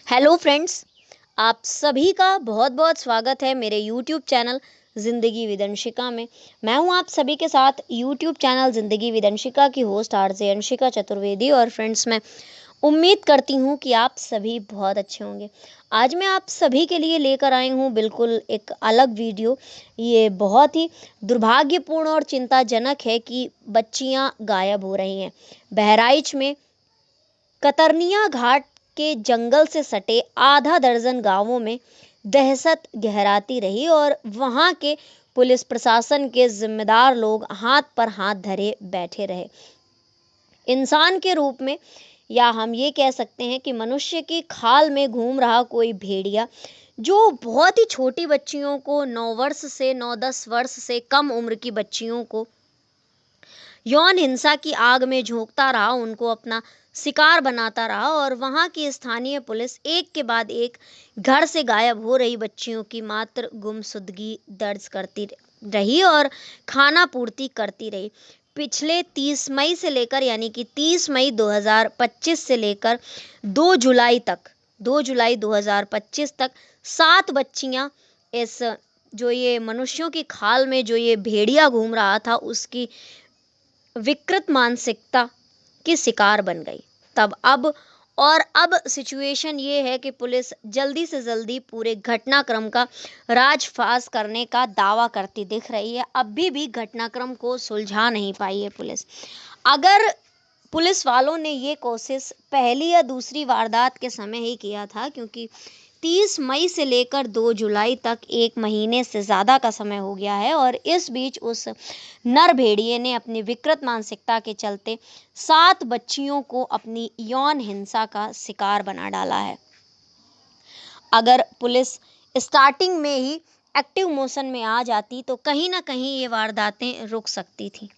Hello friends, आप सभी का बहुत बहुत स्वागत है मेरे यूट्यूब चैनल ज़िंदगी विद अंशिका में। मैं हूं आप सभी के साथ यूट्यूब चैनल ज़िंदगी विद अंशिका की होस्ट आरजे अंशिका चतुर्वेदी। और फ्रेंड्स, मैं उम्मीद करती हूं कि आप सभी बहुत अच्छे होंगे। आज मैं आप सभी के लिए लेकर आई हूं बिल्कुल एक अलग वीडियो। ये बहुत ही दुर्भाग्यपूर्ण और चिंताजनक है कि बच्चियां गायब हो रही हैं। बहराइच में कतरनिया घाट के जंगल से सटे आधा दर्जन गांवों में दहशत गहराती रही और वहां के पुलिस प्रशासन के जिम्मेदार लोग हाथ पर हाथ धरे बैठे रहे। इंसान के रूप में, या हम ये कह सकते हैं कि मनुष्य की खाल में घूम रहा कोई भेड़िया, जो बहुत ही छोटी बच्चियों को 9 वर्ष से कम उम्र की बच्चियों को यौन हिंसा की आग में झोंकता रहा, उनको अपना शिकार बनाता रहा। और वहां की स्थानीय पुलिस एक के बाद एक घर से गायब हो रही बच्चियों की मात्र गुमशुदगी दर्ज करती रही और खाना पूर्ति करती रही। पिछले 30 मई से लेकर, यानी कि 30 मई 2025 से लेकर 2 जुलाई 2025 तक 7 बच्चियां इस जो ये मनुष्यों की खाल में जो ये भेड़िया घूम रहा था उसकी विकृत मानसिकता की शिकार बन गई। अब सिचुएशन ये है कि पुलिस जल्दी से जल्दी पूरे घटनाक्रम का राजफाश करने का दावा करती दिख रही है। अभी भी घटनाक्रम को सुलझा नहीं पाई है पुलिस। अगर पुलिस वालों ने ये कोशिश पहली या दूसरी वारदात के समय ही किया था, क्योंकि 30 मई से लेकर 2 जुलाई तक 1 महीने से ज़्यादा का समय हो गया है और इस बीच उस नर भेड़िए ने अपनी विकृत मानसिकता के चलते 7 बच्चियों को अपनी यौन हिंसा का शिकार बना डाला है। अगर पुलिस स्टार्टिंग में ही एक्टिव मोशन में आ जाती तो कहीं ना कहीं ये वारदातें रुक सकती थी।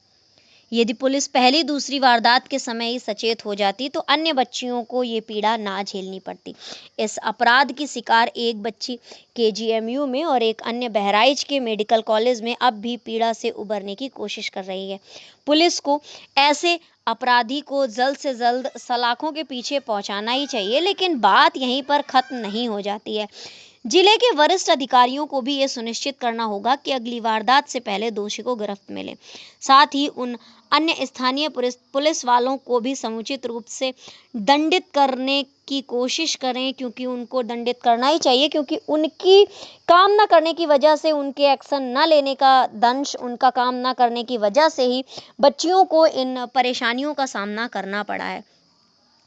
यदि पुलिस पहली दूसरी वारदात के समय ही सचेत हो जाती तो अन्य बच्चियों को ये पीड़ा ना झेलनी पड़ती। इस अपराध की शिकार एक बच्ची केजीएमयू में और एक अन्य बहराइच के मेडिकल कॉलेज में अब भी पीड़ा से उबरने की कोशिश कर रही है। पुलिस को ऐसे अपराधी को जल्द से जल्द सलाखों के पीछे पहुंचाना ही चाहिए, लेकिन बात यहीं पर खत्म नहीं हो जाती है। जिले के वरिष्ठ अधिकारियों को भी ये सुनिश्चित करना होगा कि अगली वारदात से पहले दोषी को गिरफ्त मिले। साथ ही उन अन्य स्थानीय पुलिस वालों को भी समुचित रूप से दंडित करने की कोशिश करें, क्योंकि उनको दंडित करना ही चाहिए, क्योंकि उनकी काम ना करने की वजह से, उनके एक्शन ना लेने का दंश, उनका काम ना करने की वजह से ही बच्चियों को इन परेशानियों का सामना करना पड़ा है।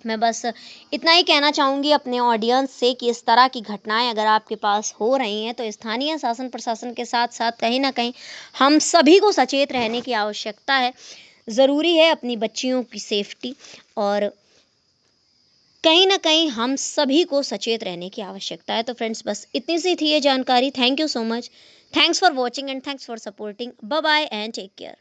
मैं बस इतना ही कहना चाहूँगी अपने ऑडियंस से कि इस तरह की घटनाएं अगर आपके पास हो रही हैं तो स्थानीय शासन प्रशासन के साथ साथ कहीं ना कहीं हम सभी को सचेत रहने की आवश्यकता है। ज़रूरी है अपनी बच्चियों की सेफ्टी, और कहीं ना कहीं हम सभी को सचेत रहने की आवश्यकता है। तो फ्रेंड्स, बस इतनी सी थी ये जानकारी। Thank you so much. Thanks for watching and thanks for supporting. Bye bye and take care.